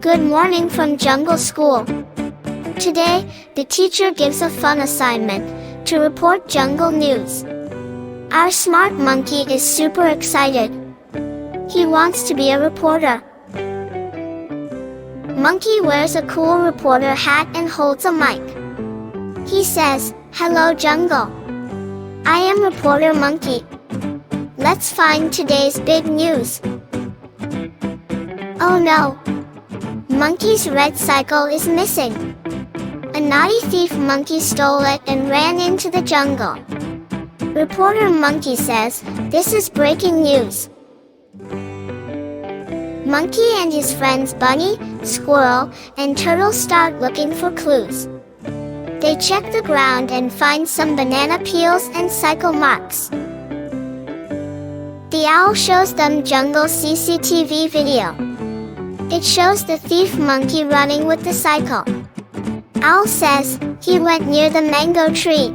Good morning from Jungle School. Today, the teacher gives a fun assignment to report jungle news. Our smart monkey is super excited. He wants to be a reporter. Monkey wears a cool reporter hat and holds a mic. He says, "Hello jungle. I am reporter monkey. Let's find today's big news." Oh no! Monkey's red cycle is missing. A naughty thief monkey stole it and ran into the jungle. Reporter monkey says, "This is breaking news." Monkey and his friends Bunny, Squirrel, and Turtle start looking for clues. They check the ground and find some banana peels and cycle marks. The owl shows them jungle CCTV video. It shows the thief monkey running with the cycle. Owl says he went near the mango tree.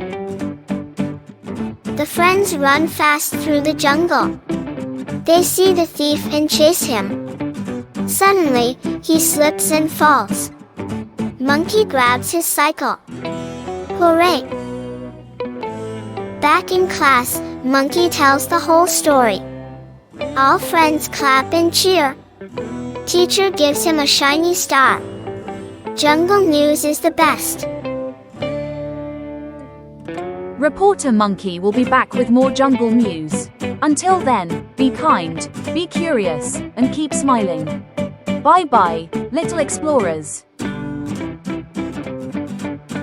The friends run fast through the jungle. They see the thief and chase him. Suddenly, he slips and falls. Monkey grabs his cycle. Hooray! Back in class, Monkey tells the whole story. All friends clap and cheer. Teacher gives him a shiny star. Jungle news is the best. Reporter Monkey will be back with more jungle news. Until then, be kind, be curious, and keep smiling. Bye-bye, little explorers.